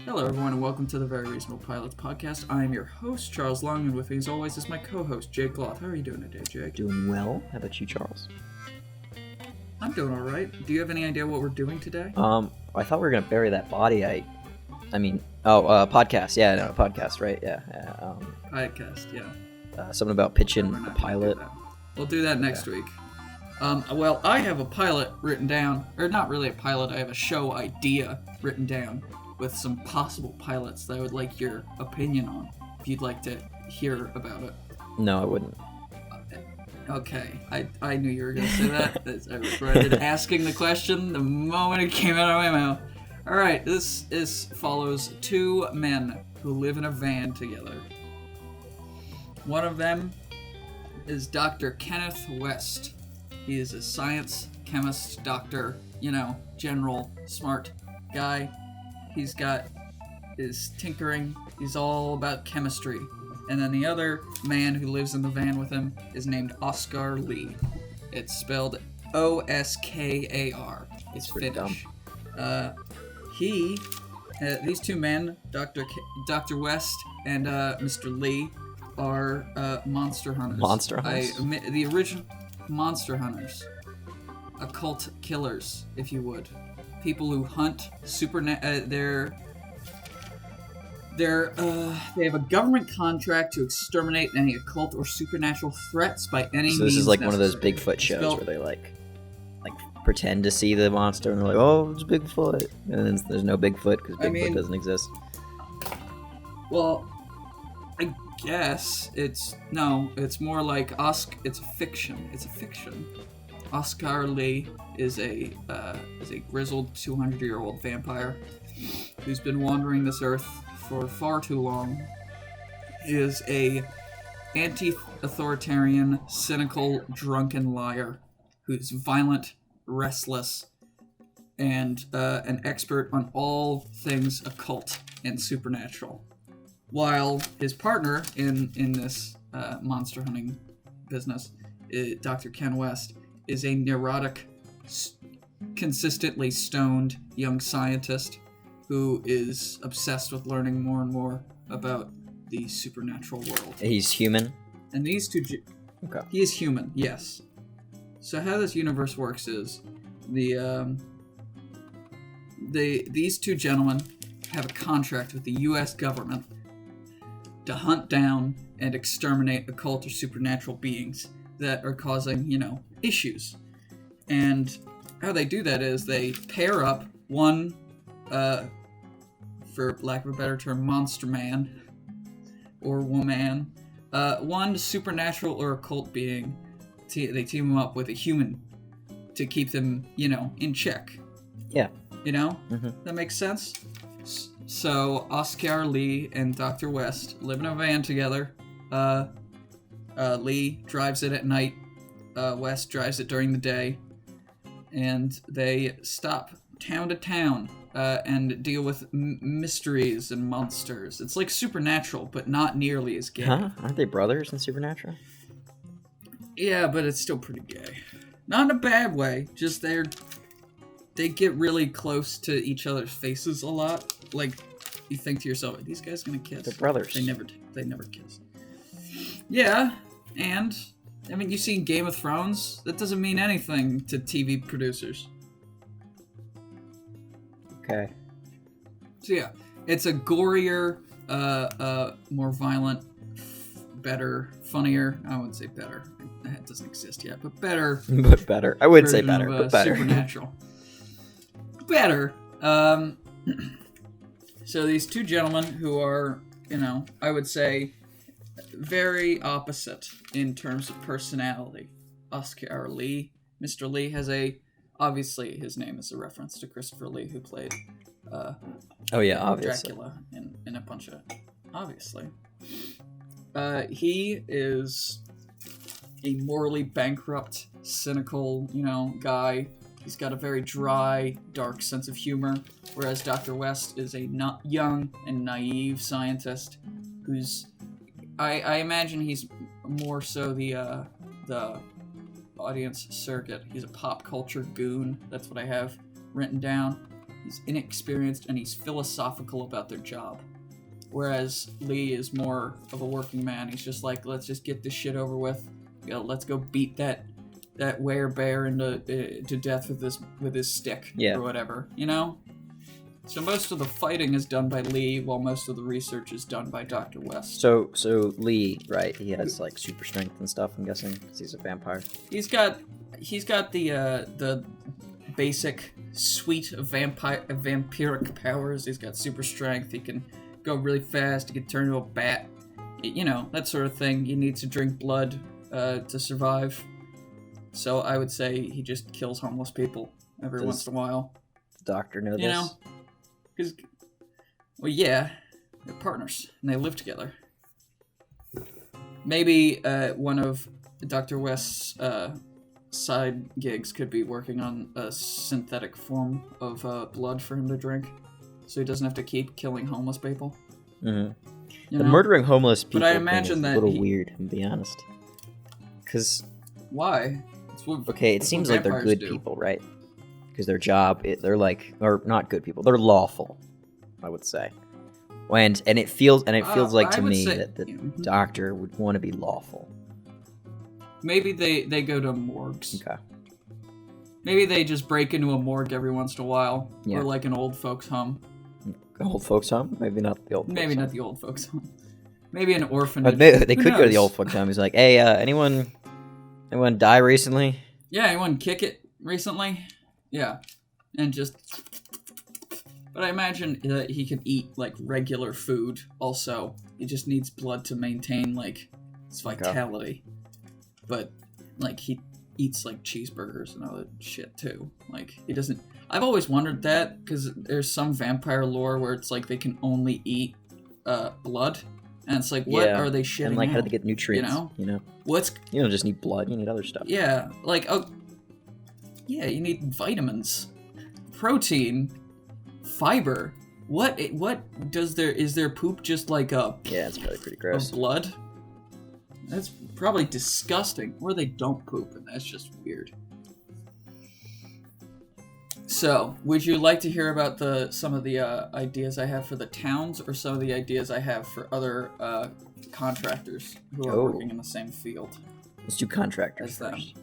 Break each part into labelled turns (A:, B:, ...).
A: Hello, everyone, and welcome to the Very Reasonable Pilots podcast. I am your host, Charles Long, and with me, as always, is my co-host, Jake Gloth. How are you doing today, Jake?
B: Doing well. How about you, Charles?
A: I'm doing all right. Do you have any idea what we're doing today?
B: I thought we were gonna bury that body. Podcast. Yeah, no, podcast, right? Yeah.
A: Podcast, yeah.
B: Something about pitching a pilot.
A: We'll do that next week. Well, I have a pilot written down, or not really a pilot, I have a show idea written down with some possible pilots that I would like your opinion on, if you'd like to hear about it.
B: No, I wouldn't.
A: Okay, I knew you were going to say that. I regretted asking the question the moment it came out of my mouth. Alright, this follows two men who live in a van together. One of them is Dr. Kenneth West. He is a science, chemist, doctor, general, smart guy. He's got his tinkering. He's all about chemistry. And then the other man who lives in the van with him is named Oscar Lee. It's spelled Oskar. It's Finnish. These two men, Dr. West and Mr. Lee, are monster hunters. Monster hunters? The original monster hunters. Occult killers, if you would. People who hunt they have a government contract to exterminate any occult or supernatural threats by any means.
B: So this is like one of those Bigfoot shows where they like pretend to see the monster and they're like, "Oh, it's Bigfoot," and then there's no Bigfoot because Bigfoot doesn't exist.
A: Well, I guess it's more like it's a fiction. It's a fiction. Oscar Lee is a grizzled 200-year-old vampire who's been wandering this earth for far too long. He is a anti-authoritarian, cynical, drunken liar who's violent, restless, and an expert on all things occult and supernatural. While his partner in this monster hunting business, Dr. Ken West, is a neurotic, consistently stoned young scientist who is obsessed with learning more and more about the supernatural world.
B: He's human?
A: And these two...
B: Okay.
A: He is human, yes. So how this universe works is these two gentlemen have a contract with the U.S. government to hunt down and exterminate occult or supernatural beings that are causing, issues. And how they do that is they pair up one, for lack of a better term, monster man or woman, one supernatural or occult being. They team them up with a human to keep them, in check.
B: Yeah.
A: Mm-hmm. That makes sense? So Oscar Lee and Dr. West live in a van together. Lee drives it at night. West drives it during the day. And they stop town to town and deal with mysteries and monsters. It's like Supernatural, but not nearly as gay.
B: Huh? Aren't they brothers in Supernatural?
A: Yeah, but it's still pretty gay. Not in a bad way. Just they get really close to each other's faces a lot. Like, you think to yourself, are these guys gonna kiss?
B: They're brothers.
A: They never kiss. Yeah, and you've seen Game of Thrones. That doesn't mean anything to TV producers.
B: Okay.
A: So yeah, it's a gorier, more violent, better, funnier. I wouldn't say better. That doesn't exist yet, but better.
B: But better. I would say better, but better.
A: Supernatural. Better. So these two gentlemen who are, I would say, very opposite in terms of personality. Oscar Lee. Mr. Lee has obviously his name is a reference to Christopher Lee, who played
B: obviously.
A: Dracula in a bunch of... Obviously. He is a morally bankrupt, cynical, guy. He's got a very dry, dark sense of humor, whereas Dr. West is a young and naive scientist who's... I imagine he's more so the audience surrogate. He's a pop culture goon. That's what I have written down. He's inexperienced and he's philosophical about their job. Whereas Lee is more of a working man. He's just like, let's just get this shit over with. Let's go beat that werebear to death with his stick or whatever, you know? So most of the fighting is done by Lee, while most of the research is done by Dr. West.
B: So Lee, right? He has like super strength and stuff. I'm guessing because he's a vampire.
A: He's got the basic suite of vampiric powers. He's got super strength. He can go really fast. He can turn into a bat. You know, that sort of thing. He needs to drink blood to survive. So I would say he just kills homeless people every once in a while.
B: The doctor know this?
A: You know? Because, well, yeah, they're partners, and they live together. Maybe one of Dr. West's side gigs could be working on a synthetic form of blood for him to drink, so he doesn't have to keep killing homeless people.
B: Mm-hmm. The murdering homeless people
A: but I imagine
B: thing is a little weird, to be honest. Because...
A: Why?
B: Okay, it seems like they're good people, right? Because their job, they're like, or not good people, they're lawful, I would say. And it feels like to me that the doctor would want to be lawful.
A: Maybe they go to morgues.
B: Okay.
A: Maybe they just break into a morgue every once in a while, or like an old folks' home.
B: Old folks' home? Maybe not the old.
A: Maybe not the old folks' home. Maybe an orphanage.
B: But they could go to the old folks' home. He's like, hey, anyone die recently?
A: Yeah, anyone kick it recently? Yeah, and just... But I imagine that he can eat, like, regular food also. He just needs blood to maintain, like, his vitality. But, like, he eats, like, cheeseburgers and other shit, too. Like, he doesn't... I've always wondered that, because there's some vampire lore where it's like they can only eat blood. And it's like, what are they shitting
B: And, like,
A: out?
B: how do they get nutrients, you know? You don't just need blood, you need other stuff.
A: Yeah, like, yeah, you need vitamins, protein, fiber. What is their poop just like a...
B: Yeah, it's probably pretty gross.
A: Of blood? That's probably disgusting. Or they don't poop, and that's just weird. So, would you like to hear about some of the ideas I have for the towns, or some of the ideas I have for other contractors who are working in the same field?
B: Let's do contractors first.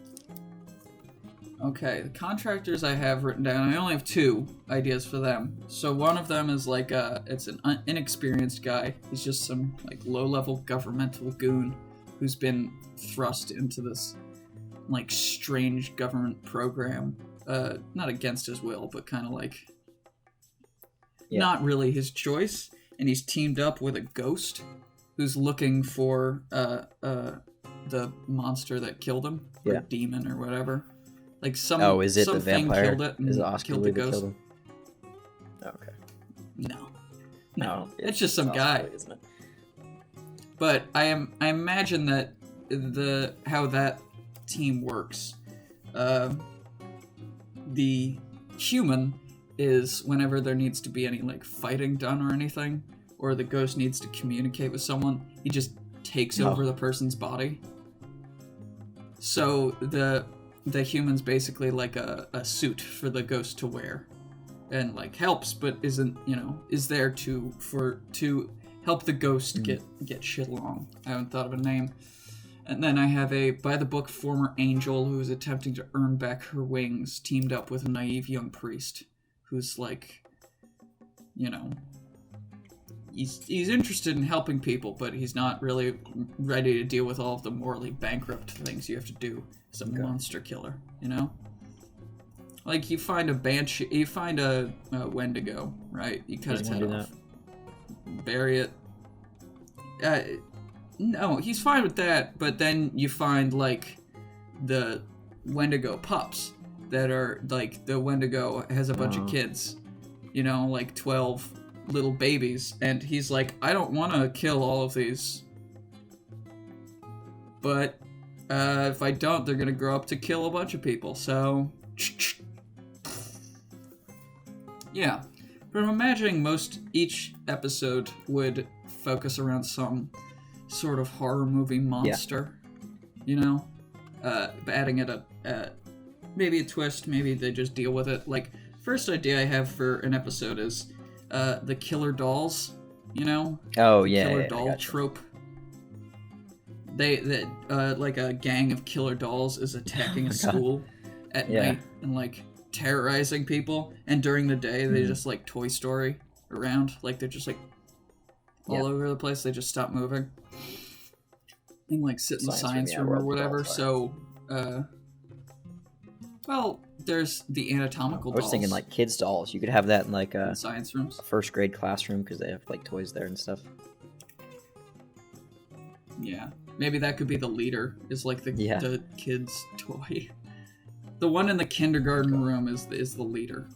A: Okay, the contractors I have written down, I only have 2 ideas for them. So one of them is like, it's an inexperienced guy. He's just some like low-level governmental goon who's been thrust into this like strange government program. Not against his will, but kind of like not really his choice. And he's teamed up with a ghost who's looking for the monster that killed him, or demon or whatever. Like
B: is it the vampire?
A: Killed it and
B: is it Oscar
A: killed the ghost.
B: Killed him? Okay.
A: No. It's just some guy.
B: Isn't it?
A: But I imagine that how that team works. The human is whenever there needs to be any like fighting done or anything, or the ghost needs to communicate with someone, he just takes over the person's body. So the human's basically like a suit for the ghost to wear, and like helps, but isn't, is there to help the ghost get shit along. I haven't thought of a name. And then I have a by the book former angel who is attempting to earn back her wings, teamed up with a naive young priest who's like, he's interested in helping people, but he's not really ready to deal with all of the morally bankrupt things you have to do as a monster killer, Like, you find a banshee, you find a Wendigo, right? You cut its head off. Bury it. No, he's fine with that, but then you find, like, the Wendigo pups that are, like, the Wendigo has a bunch of kids, like 12 little babies, and he's like, I don't want to kill all of these, but if I don't, they're gonna grow up to kill a bunch of people, so... Yeah, but I'm imagining each episode would focus around some sort of horror movie monster, adding it maybe a twist, maybe they just deal with it. Like, first idea I have for an episode is the killer dolls. You know?
B: Oh,
A: the
B: yeah.
A: Killer doll trope. They like a gang of killer dolls is attacking a school at night and like terrorizing people, and during the day they just like Toy Story around, like they're just like all over the place. They just stop moving and like sit in the science room or whatever. So, well, there's the anatomical dolls.
B: I was thinking like kids dolls. You could have that in like a
A: science rooms,
B: a first grade classroom, because they have like toys there and stuff.
A: Yeah, maybe that could be the leader. Is like the kid's toy. The one in the kindergarten room is the leader.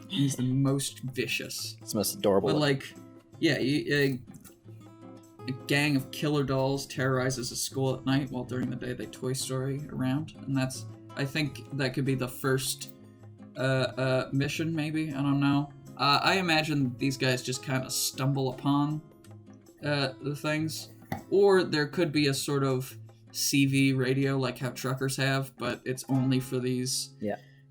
A: He's the most vicious.
B: It's the most adorable.
A: But like, yeah, a gang of killer dolls terrorizes a school at night, while during the day they Toy Story around, and I think that could be the first mission. Maybe, I don't know. I imagine these guys just kind of stumble upon the things, or there could be a sort of CV radio like how truckers have, but it's only for these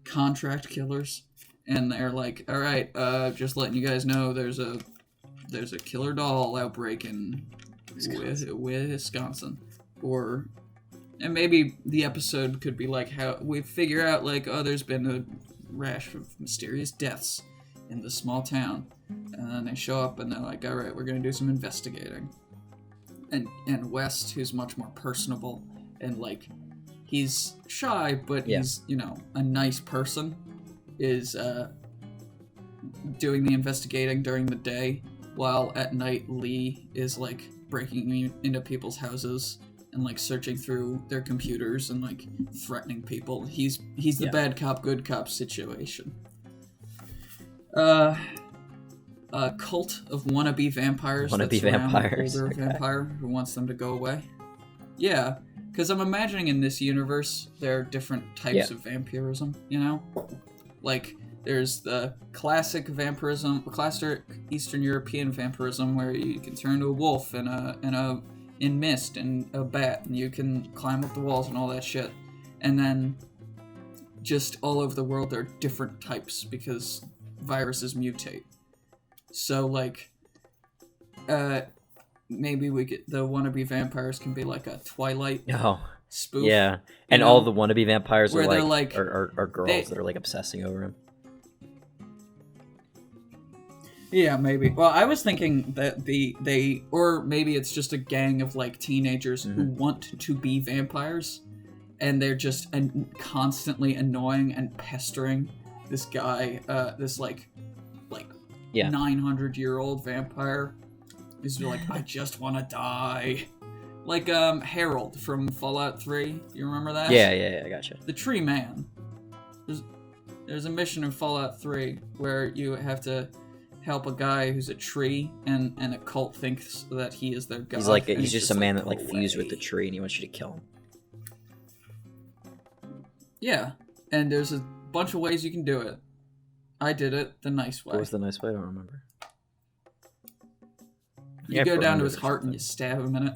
A: contract killers, and they're like, all right, just letting you guys know there's a killer doll outbreak in Wisconsin. And maybe the episode could be like how we figure out like, oh, there's been a rash of mysterious deaths in the small town, and then they show up and they're like, all right, we're gonna do some investigating. And West, who's much more personable and like he's shy, but he's, you know, a nice person, is doing the investigating during the day, while at night Lee is like breaking into people's houses and like searching through their computers and like threatening people. He's the bad cop, good cop situation. A cult of wannabe vampires that surround an older vampire who wants them to go away. Yeah, because I'm imagining in this universe there are different types of vampirism, you know? Like, there's the classic vampirism, classic Eastern European vampirism, where you can turn into a wolf in mist and a bat, and you can climb up the walls and all that shit. And then just all over the world there are different types because viruses mutate. So, like, maybe the wannabe vampires can be like a Twilight spoof.
B: Yeah, and all the wannabe vampires are
A: like
B: are girls that are like obsessing over him.
A: Yeah, maybe. Well, I was thinking that or maybe it's just a gang of like teenagers who want to be vampires, and they're just constantly annoying and pestering this guy, this like 900-year-old vampire is like, I just want to die. Like Harold from Fallout 3. You remember that?
B: Yeah, I gotcha.
A: The Tree Man. There's a mission in Fallout 3 where you have to help a guy who's a tree, and a cult thinks that he is their god.
B: He's just a man that like fused with the tree, and he wants you to kill him.
A: Yeah, and there's a bunch of ways you can do it. I did it the nice way.
B: What was the nice way? I don't remember.
A: You go down to his heart and you stab him in it.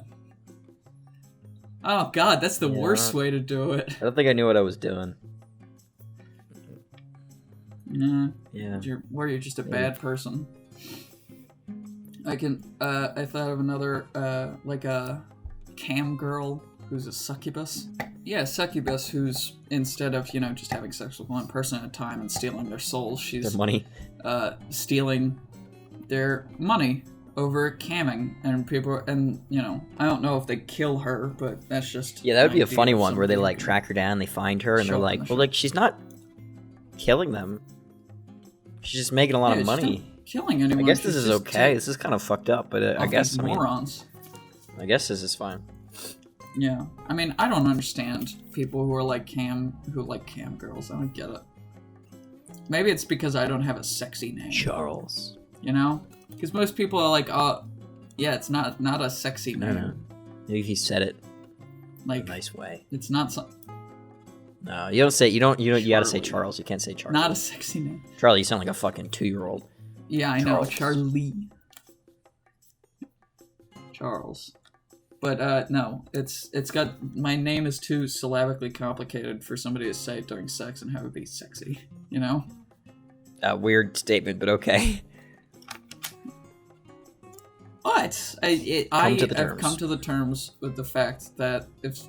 A: Oh god, that's the worst way to do it.
B: I don't think I knew what I was doing.
A: Yeah. You're just a bad person. I thought of another, like a cam girl who's a succubus. Yeah, succubus who's, instead of, just having sex with one person at a time and stealing their souls, she's...
B: Their money.
A: Stealing their money over camming, and people, and, I don't know if they kill her, but that's just...
B: Yeah, that would be a funny one, where they, like, track her down, they find her, and they're like, well, like, she's not killing them. She's just making a lot of money.
A: Killing anyone.
B: I guess this is okay. This is kind of fucked up, but I guess,
A: morons.
B: I guess this is fine.
A: Yeah, I mean, I don't understand people who like cam girls. I don't get it. Maybe it's because I don't have a sexy name.
B: Charles.
A: Because most people are like, oh, yeah, it's not a sexy name.
B: No. Maybe if you said it
A: like
B: in a nice way.
A: It's not so.
B: No, you don't say. You gotta say Charles. You can't say Charles.
A: Not a sexy name.
B: Charlie, you sound like a fucking 2-year-old.
A: Yeah, I know, Charlie. Charles. But no, it's got, my name is too syllabically complicated for somebody to say it during sex and have it be sexy,
B: a weird statement, but okay.
A: But I've come to the terms with the fact that if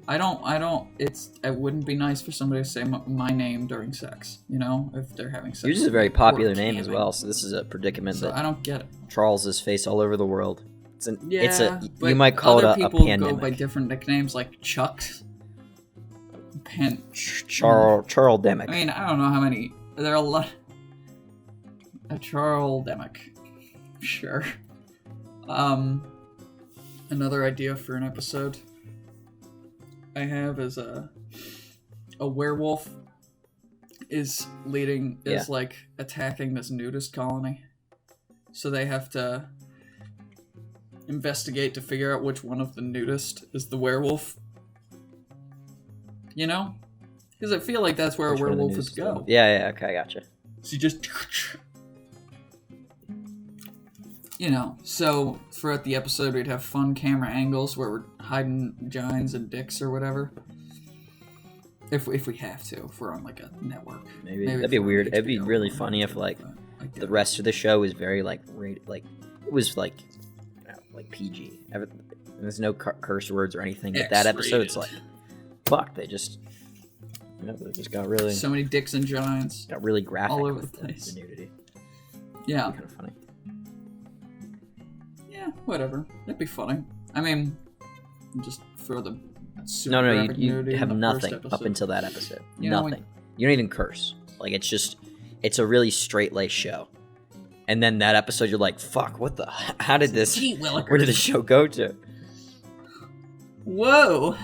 A: it wouldn't be nice for somebody to say my name during sex, if they're having sex.
B: Yours is a very popular name as well, so this is a predicament that
A: I don't get it.
B: Charles is faced all over the world.
A: But
B: you might call it a
A: people
B: pandemic.
A: go by different nicknames like Chucks.
B: Charles Demick.
A: I mean, I don't know how many. There are a lot. A Charles Demick. Sure. Another idea for an episode I have is a werewolf is attacking this nudist colony. So they have to investigate to figure out which one of the nudist is the werewolf. Because I feel like that's where a werewolf is go.
B: Yeah, okay, I gotcha.
A: So you just... so throughout the episode we'd have fun camera angles where we're hiding giants and dicks or whatever. If we have to, if we're on like a network.
B: Maybe that'd be weird. It'd be really funny if the rest of the show was very rated, it was like PG. There's no curse words or anything, but that episode's fuck, they just got really...
A: So many dicks and giants.
B: Got really graphic
A: all over
B: with
A: the place.
B: The nudity.
A: Yeah.
B: Kind of funny.
A: Yeah, whatever. That'd be funny. I mean, just throw the super
B: No,
A: graphic
B: you
A: nudity
B: have
A: in the
B: nothing
A: first
B: up
A: episode.
B: until that episode. Nothing. You don't even curse. It's a really straight-laced show. And then that episode, you're like, fuck, what the... How did this... Where did the show go to?
A: Whoa,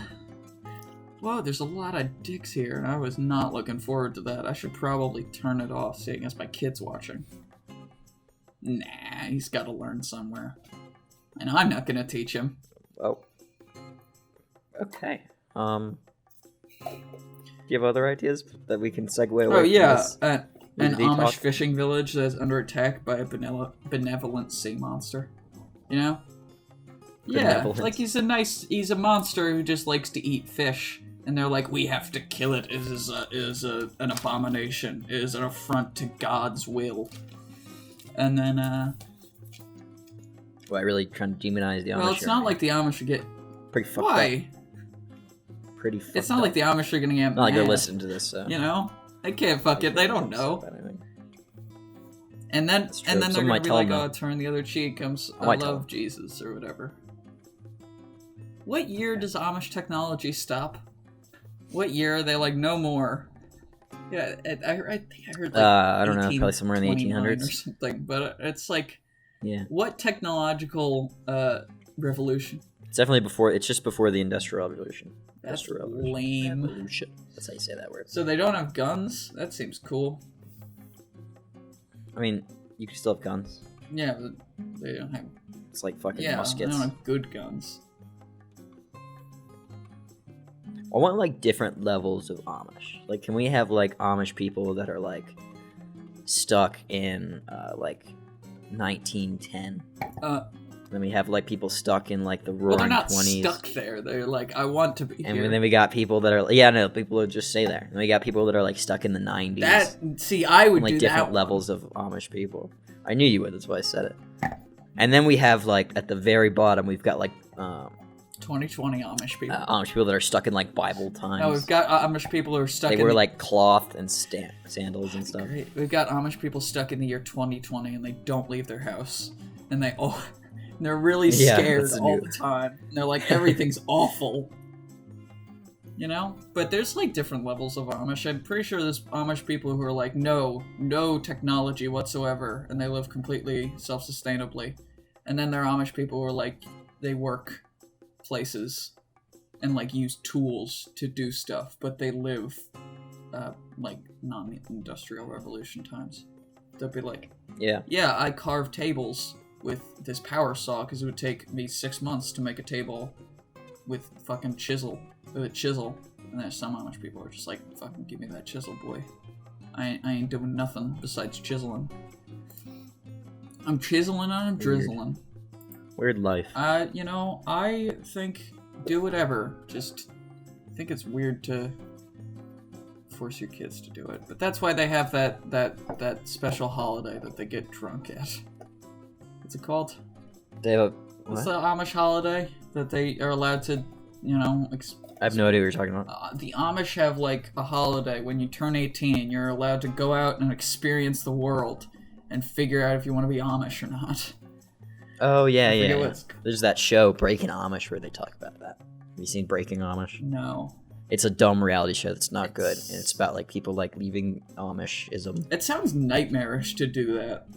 A: there's a lot of dicks here, and I was not looking forward to that. I should probably turn it off, seeing as my kid's watching. Nah, he's got to learn somewhere. And I'm not going to teach him.
B: Oh. Okay. Do you have other ideas that we can segue away
A: Oh, yeah.
B: from
A: An Amish fishing village that's under attack by a benevolent sea monster. Yeah, like he's a monster who just likes to eat fish. And they're like, we have to kill it. It is an abomination. It is an affront to God's will. And then,
B: Well, I really trying to demonize the Amish.
A: Well, it's not like the Amish are get...
B: Pretty fucked
A: Why?
B: Up. Pretty fucked
A: It's not
B: up.
A: like the Amish are gonna get
B: Not like they're
A: mad,
B: listening to this, so...
A: They can't fuck it. They don't know. And then they're gonna be like, oh, turn the other cheek. I love Jesus or whatever. What year does Amish technology stop? What year are they like, no more? Yeah, I think I heard
B: I don't know, probably somewhere in the 1800s
A: or something. But it's like,
B: yeah.
A: What technological revolution?
B: It's definitely before. It's just before the Industrial Revolution.
A: That's lame.
B: Revolution. That's how you say that word.
A: So they don't have guns? That seems cool.
B: I mean, you can still have guns.
A: Yeah, but they don't have...
B: It's like fucking
A: muskets.
B: muskets.
A: They don't have good guns.
B: I want different levels of Amish. Can we have Amish people that are stuck in 1910? Then we have
A: people
B: stuck in the roaring 20s.
A: Well, they're not stuck there. They're like, I want to be here.
B: And then we got people that are people who just stay there. And we got people that are stuck in the 90s.
A: I would do
B: different
A: that
B: levels of Amish people. I knew you would. That's why I said it. And then we have at the very bottom, we've got
A: 2020 Amish people.
B: Amish people that are stuck in Bible times.
A: No, we've got Amish people who are stuck.
B: They wear cloth and sandals and stuff.
A: Great. We've got Amish people stuck in the year 2020 and they don't leave their house, and they're really scared all the time. And they're like, everything's awful. But there's different levels of Amish. I'm pretty sure there's Amish people who are like, no technology whatsoever, and they live completely self-sustainably. And then there are Amish people who are like, they work places and use tools to do stuff, but they live non-industrial revolution times. They'll be like, yeah, I carve tables with this power saw because it would take me 6 months to make a table with a chisel. And there's some Amish people who are just like, fucking give me that chisel, boy. I ain't doing nothing besides chiseling. I'm chiseling and I'm drizzling.
B: Weird life.
A: I think do whatever. Just I think it's weird to force your kids to do it. But that's why they have that special holiday that they get drunk at. What's it called?
B: They have
A: It's the Amish holiday that they are allowed to,
B: I have no idea what you're talking about.
A: The Amish have like a holiday when you turn 18. You're allowed to go out and experience the world and figure out if you want to be Amish or not.
B: Oh yeah. There's that show Breaking Amish where they talk about that. Have you seen Breaking Amish?
A: No.
B: It's a dumb reality show that's not good, and it's about like people like leaving Amishism.
A: It sounds nightmarish to do that,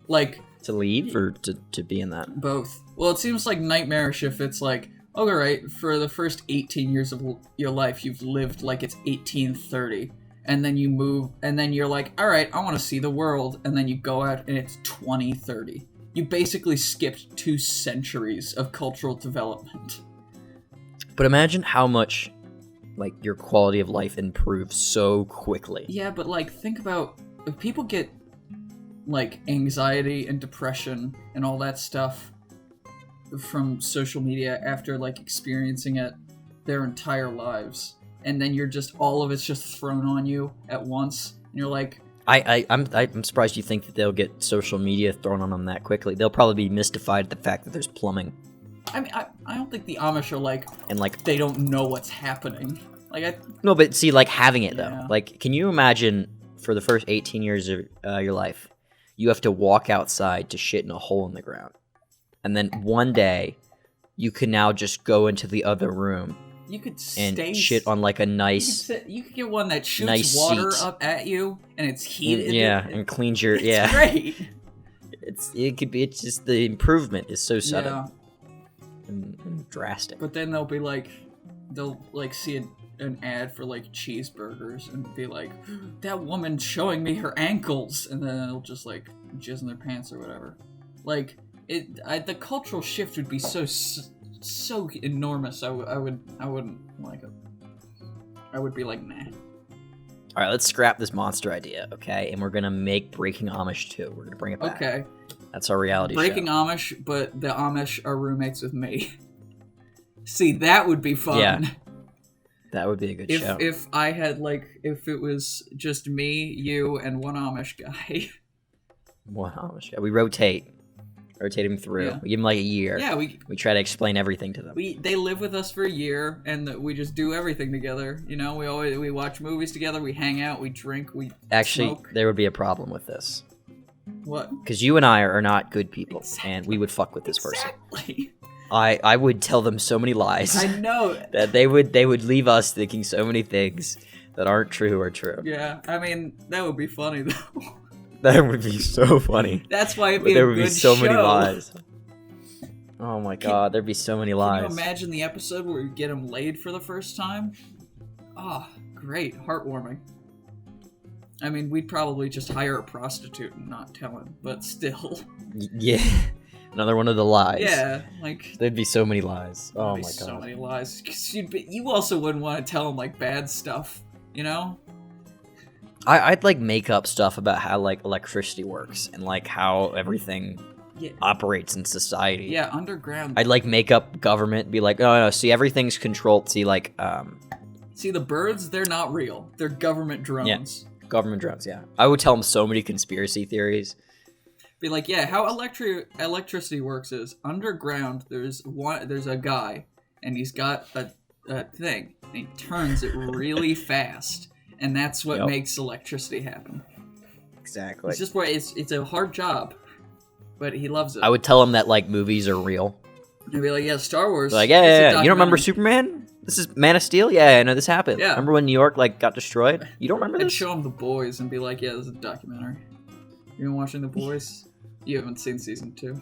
A: like
B: to leave or to be in that.
A: Both. Well, it seems like nightmarish if it's like, all right, for the first 18 years of your life, you've lived like it's 1830, and then you move, and then you're like, all right, I want to see the world, and then you go out and it's 2030. You basically skipped 2 centuries of cultural development.
B: But imagine how much, like, your quality of life improves so quickly.
A: Yeah, but, like, think about, if people get, like, anxiety and depression and all that stuff from social media after, like, experiencing it their entire lives, and then you're just, all of it's just thrown on you at once, and you're like...
B: I'm surprised you think that they'll get social media thrown on them that quickly. They'll probably be mystified at the fact that there's plumbing.
A: I mean, I don't think the Amish are like, and like they don't know what's happening.
B: No, but see, like having it though.
A: Yeah.
B: Like, can you imagine for the first 18 years of your life, you have to walk outside to shit in a hole in the ground, and then one day, you can now just go into the other room.
A: You could
B: and shit on like a nice.
A: You could get one that shoots
B: nice
A: water
B: seat.
A: up at you, and it's heated.
B: And cleans your.
A: It's great.
B: It's just the improvement is so sudden.
A: Yeah.
B: And drastic.
A: But then they'll see an ad for like cheeseburgers and be like, that woman's showing me her ankles, and then they'll just like jizz in their pants or whatever. Like the cultural shift would be so enormous. I wouldn't like it. I would be like, nah.
B: All right, let's scrap this monster idea, okay? And we're gonna make Breaking Amish 2. We're gonna bring it back.
A: Okay.
B: That's our reality
A: Breaking
B: show.
A: Amish, but the Amish are roommates with me. See, that would be fun.
B: Yeah. That would be a good show.
A: If I had, if it was just me, you, and one Amish guy.
B: One Amish guy. We rotate them through.
A: Yeah.
B: We give them like a year.
A: Yeah,
B: we try to explain everything to them.
A: They live with us for a year, and we just do everything together. We watch movies together, we hang out, we drink, we smoke.
B: There would be a problem with this.
A: What?
B: Because you and I are not good people, and we would fuck with this person. I would tell them so many lies.
A: I know.
B: That they would leave us thinking so many things that aren't true or true.
A: Yeah, I mean, that would be funny, though.
B: That would be so funny.
A: That's why it'd be
B: there
A: a
B: would
A: good
B: be so
A: show.
B: many lies. Oh my god, there'd be so many lies.
A: Can you imagine the episode where we get him laid for the first time? Oh, great. Heartwarming. I mean, we'd probably just hire a prostitute and not tell him, but still.
B: Yeah. Another one of the lies.
A: Yeah,
B: there'd be so many lies. Oh my god.
A: So many lies. 'Cause you also wouldn't want to tell him, bad stuff,
B: I'd make up stuff about how electricity works and how everything operates in society.
A: Yeah, underground.
B: I'd make up government, be like, no, see, everything's controlled. See,
A: See, the birds, they're not real. They're government drones.
B: Yeah, government drones, yeah. I would tell them so many conspiracy theories.
A: Be like, yeah, how electricity works is underground. There's a guy, and he's got a thing, and he turns it really fast, and that's what makes electricity happen.
B: Exactly.
A: It's just where it's a hard job, but he loves it.
B: I would tell him that movies are real.
A: I'd be like, yeah, Star Wars.
B: Yeah. You don't remember Superman? This is Man of Steel? Yeah, I know this happened.
A: Yeah.
B: Remember when New York got destroyed? You don't remember this?
A: I'd show him The Boys and be like, yeah, this is a documentary. You been watching The Boys? You haven't seen season 2.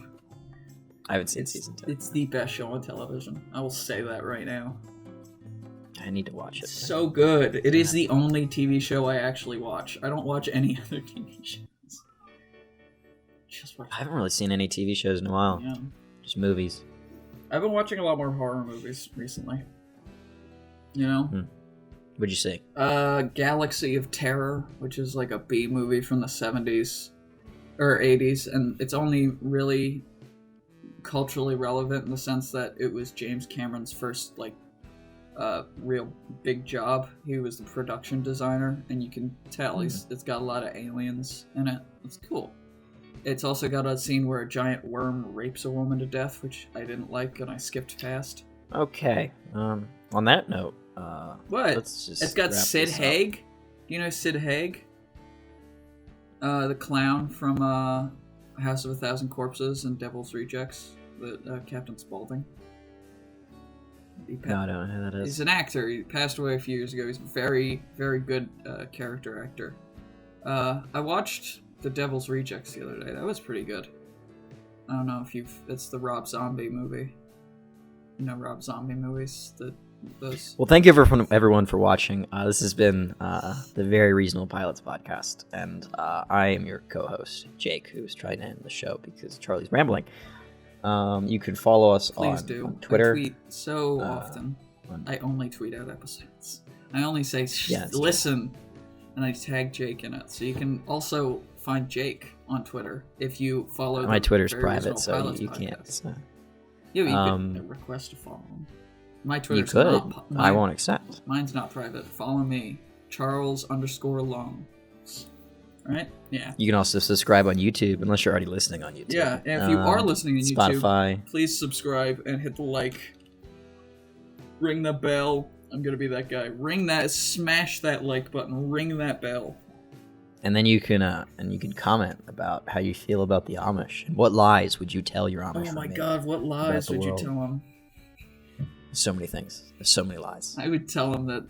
B: I haven't seen season 2.
A: It's the best show on television. I will say that right now.
B: I need to watch it.
A: It's so good. It is the only TV show I actually watch. I don't watch any other TV shows.
B: I haven't really seen any TV shows in a while.
A: Yeah.
B: Just movies.
A: I've been watching a lot more horror movies recently.
B: What'd you see?
A: Galaxy of Terror, which is a B movie from the 70s or 80s, and it's only really culturally relevant in the sense that it was James Cameron's first real big job. He was the production designer, and you can tell it's got a lot of aliens in it. It's cool. It's also got a scene where a giant worm rapes a woman to death, which I didn't like, and I skipped past.
B: Okay. On that note,
A: what?
B: Let's just
A: it's got Sid Haig. Do you know Sid Haig? The clown from House of a Thousand Corpses and Devil's Rejects, Captain Spaulding.
B: No, I don't know who that is.
A: He's an actor. He passed away a few years ago. He's a very, very good character actor. I watched The Devil's Rejects the other day. That was pretty good. I don't know if it's the Rob Zombie movie. You know Rob Zombie movies? Those.
B: Well, thank you everyone for watching. This has been the Very Reasonable Pilots podcast, and I am your co-host, Jake, who's trying to end the show because Charlie's rambling. You can follow us on Twitter.
A: I tweet so often. I only tweet out episodes. I only say, listen, and I tag Jake in it. So you can also find Jake on Twitter if you follow
B: my Twitter's private, so you can't.
A: Yeah, you can request to follow him. My Twitter's
B: you could. I won't accept.
A: Mine's not private. Follow me, Charles_Long. Right? Yeah.
B: You can also subscribe on YouTube, unless you're already listening on YouTube.
A: Yeah, and if you are listening on YouTube,
B: Spotify,
A: please subscribe and hit the like. Ring the bell. I'm gonna be that guy. Smash that like button. Ring that bell.
B: And then you can comment about how you feel about the Amish. What lies would you tell your Amish?
A: Oh my God! What lies would you tell them?
B: So many things. There's so many lies.
A: I would tell them that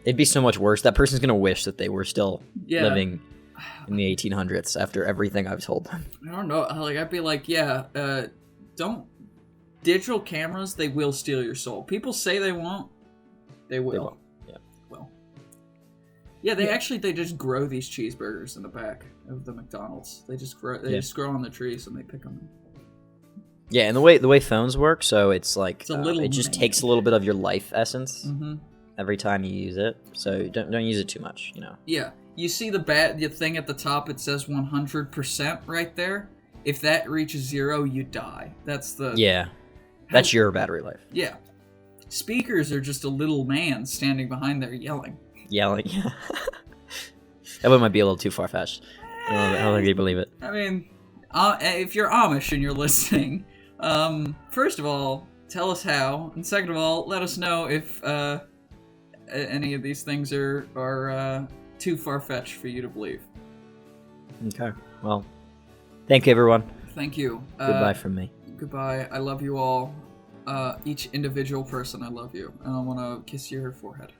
B: it'd be so much worse. That person's gonna wish that they were still living in the 1800s after everything I've told them.
A: I don't know. Like I'd be like, don't. Digital cameras, they will steal your soul. People say they won't. They will.
B: They won't. Yeah.
A: Well. Yeah, they just grow these cheeseburgers in the back of the McDonald's. They just grow. They just grow on the trees and they pick them.
B: Yeah, and the way phones work, so it's like it just takes a little bit of your life essence every time you use it. So don't use it too much, you know.
A: Yeah, you see the thing at the top. It says 100% right there. If that reaches 0, you die. That's
B: that's your battery life.
A: Yeah, speakers are just a little man standing behind there yelling.
B: Yelling. That one might be a little too far-fetched. I don't think you believe it.
A: I mean, if you're Amish and you're listening. First of all, tell us how, and second of all, let us know if any of these things are too far-fetched for you to believe.
B: Okay, well, thank you, everyone.
A: Thank you.
B: Goodbye from me.
A: Goodbye. I love you all. Each individual person, I love you, and I want to kiss your forehead.